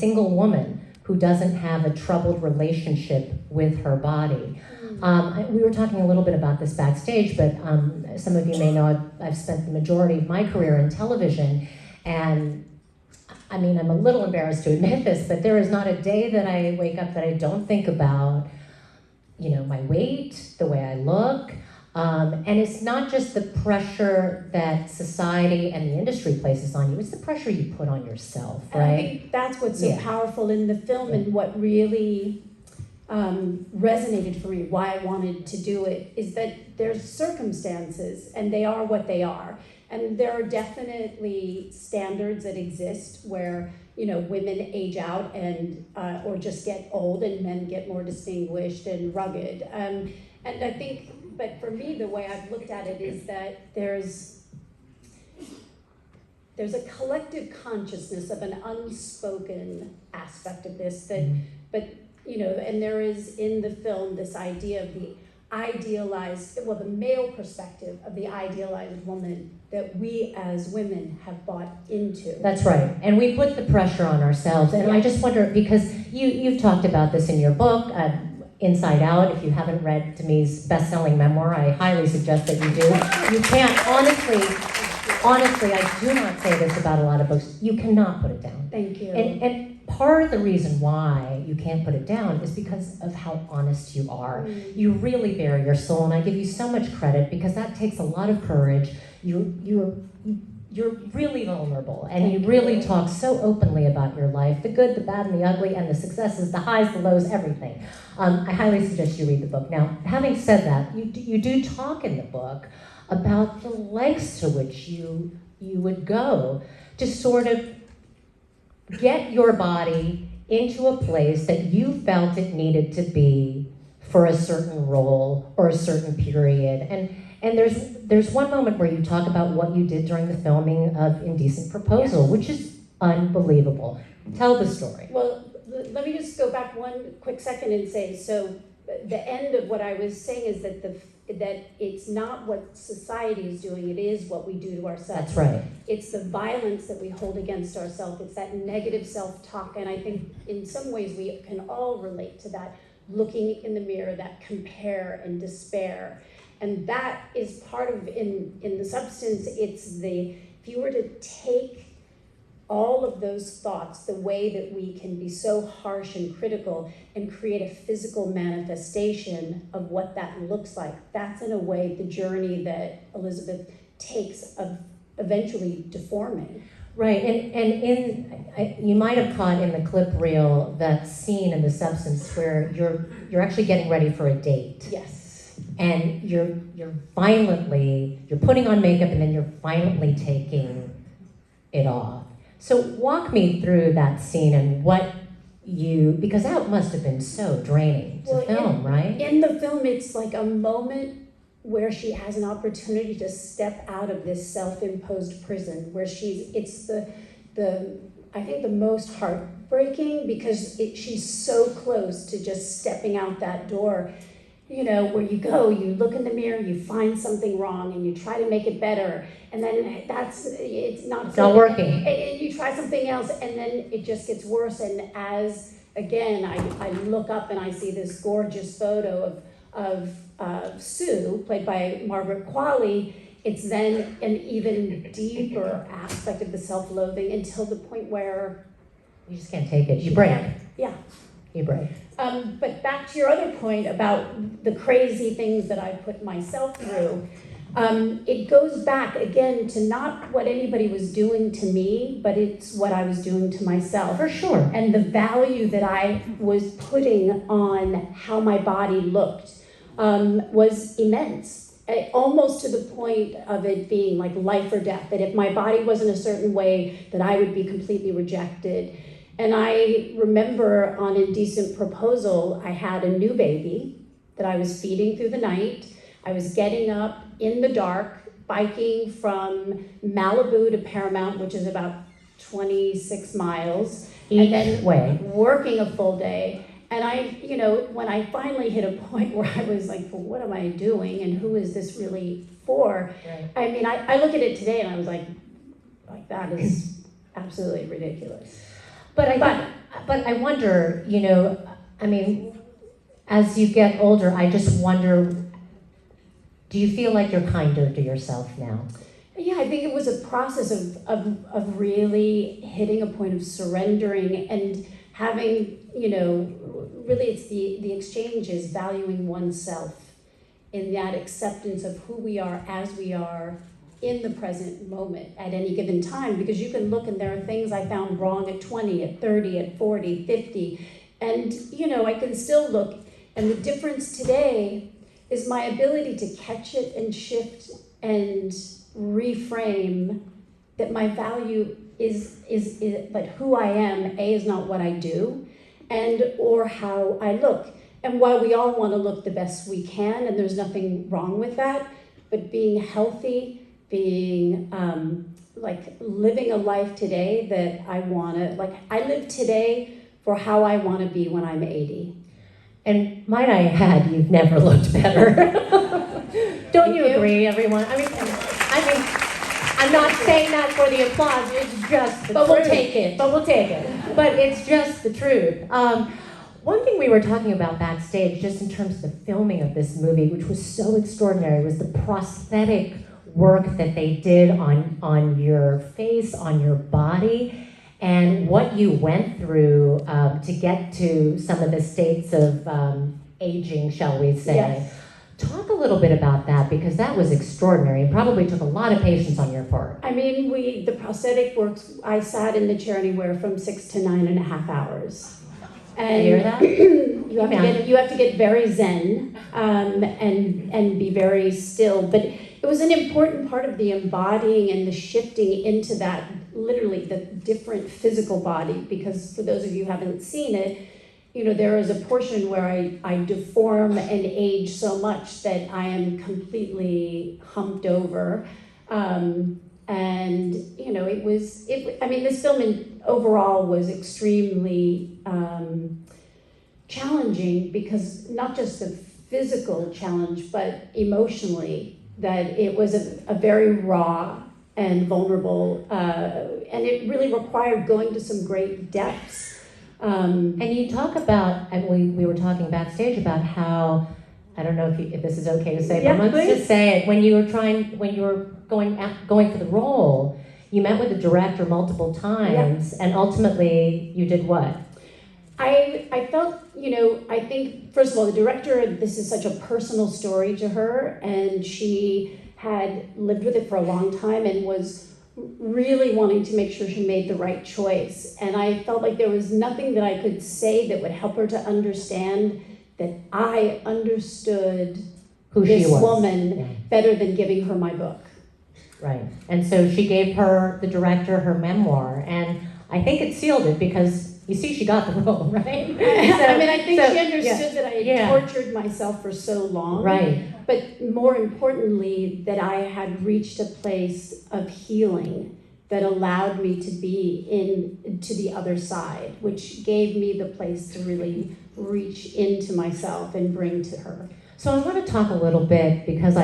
single woman who doesn't have a troubled relationship with her body. We were talking a little bit about this backstage, but some of you may know I've spent the majority of my career in television, and I mean, I'm a little embarrassed to admit this, but there is not a day that I wake up that I don't think about, you know, my weight, the way I look, and it's not just the pressure that society and the industry places on you, it's the pressure you put on yourself, right? And I think that's what's so powerful in the film and what really resonated for me, why I wanted to do it, is that there's circumstances and they are what they are. And there are definitely standards that exist where, you know, women age out and or just get old, and men get more distinguished and rugged. And I think, but for me, the way I've looked at it is that there's a collective consciousness of an unspoken aspect of this that, but you know, and there is in the film this idea of the idealized, well, the male perspective of the idealized woman that we as women have bought into. That's right, and we put the pressure on ourselves, and I just wonder, because you've talked about this in your book, Inside Out. If you haven't read Demi's best-selling memoir, I highly suggest that you do. You can't, honestly, I do not say this about a lot of books, you cannot put it down. Thank you. And part of the reason why you can't put it down is because of how honest you are. You really bare your soul, and I give you so much credit because that takes a lot of courage. You're really vulnerable, and you really talk so openly about your life, the good, the bad, and the ugly, and the successes, the highs, the lows, everything. I highly suggest you read the book. Now, having said that, you do talk in the book about the lengths to which you would go to sort of get your body into a place that you felt it needed to be for a certain role or a certain period. And there's one moment where you talk about what you did during the filming of Indecent Proposal, which is unbelievable. Tell the story. Well, let me just go back one quick second and say, so the end of what I was saying is that that it's not what society is doing, it is what we do to ourselves. That's right. It's the violence that we hold against ourselves, it's that negative self-talk, and I think in some ways we can all relate to that, looking in the mirror, that compare and despair. And that is part of, in the substance, it's the, if you were to take all of those thoughts, the way that we can be so harsh and critical and create a physical manifestation of what that looks like, that's in a way the journey that Elizabeth takes of eventually deforming. Right, and you might have caught in the clip reel that scene in The Substance where you're actually getting ready for a date. Yes. And you're putting on makeup and then you're violently taking it off. So walk me through that scene and what because that must have been so draining to film, right? In the film, it's like a moment where she has an opportunity to step out of this self-imposed prison, where it's I think the most heartbreaking, because she's so close to just stepping out that door. You know, where you go, you look in the mirror, you find something wrong, and you try to make it better, and then it's not working. And you try something else, and then it just gets worse. And as again, I look up and I see this gorgeous photo of Sue, played by Margaret Qualley. It's then an even deeper aspect of the self-loathing until the point where you just can't take it. You break. Yeah. You break. But back to your other point about the crazy things that I put myself through, it goes back again to not what anybody was doing to me, but it's what I was doing to myself. For sure. And the value that I was putting on how my body looked was immense. Almost to the point of it being like life or death, that if my body wasn't a certain way, that I would be completely rejected. And I remember on Indecent Proposal, I had a new baby that I was feeding through the night. I was getting up in the dark, biking from Malibu to Paramount, which is about 26 miles. Each and then way. Working a full day. And when I finally hit a point where I was like, well, what am I doing? And who is this really for? Right. I mean, I look at it today and I was like that is absolutely ridiculous. But but I wonder, you know, I mean, as you get older, I just wonder, do you feel like you're kinder to yourself now? Yeah, I think it was a process of really hitting a point of surrendering and having, you know, really it's the exchange is valuing oneself in that acceptance of who we are as we are in the present moment at any given time, because you can look and there are things I found wrong at 20, at 30, at 40, 50, and you know, I can still look, and the difference today is my ability to catch it and shift and reframe that my value is but who I am, is not what I do, and or how I look. And while we all want to look the best we can, and there's nothing wrong with that, but being healthy, being like living a life today that I want to, like I live today for how I want to be when I'm 80. And might I add, you've never looked better. Don't you agree, everyone? I mean, I'm not saying that for the applause, it's just the truth. But we'll take it. But we'll take it. But it's just the truth. One thing we were talking about backstage, just in terms of the filming of this movie, which was so extraordinary, was the prosthetic work that they did on your face, on your body, and what you went through to get to some of the states of aging, shall we say. Yes. Talk a little bit about that, because that was extraordinary and probably took a lot of patience on your part. I mean, the prosthetic works, I sat in the chair anywhere from 6 to 9.5 hours. And you hear that? you have to get very zen and be very still. But it was an important part of the embodying and the shifting into that, literally the different physical body, because for those of you who haven't seen it, you know, there is a portion where I deform and age so much that I am completely humped over. And, you know, I mean, this film overall was extremely challenging, because not just the physical challenge, but emotionally, that it was a very raw and vulnerable, and it really required going to some great depths. And you talk about, and we were talking backstage about how, I don't know if this is okay to say, yeah, but let's please. just say it, when you were going for the role, you met with the director multiple times, and ultimately you did what? I felt, you know, I think, first of all, the director, this is such a personal story to her, and she had lived with it for a long time and was really wanting to make sure she made the right choice. And I felt like there was nothing that I could say that would help her to understand that I understood who this she was. Woman better than giving her my book. Right. And so she gave her, the director, her memoir, and I think it sealed it, because you see she got the role, right? I mean, I think she understood that I had tortured myself for so long. Right. But more importantly, that I had reached a place of healing that allowed me to be to the other side, which gave me the place to really reach into myself and bring to her. So I want to talk a little bit, because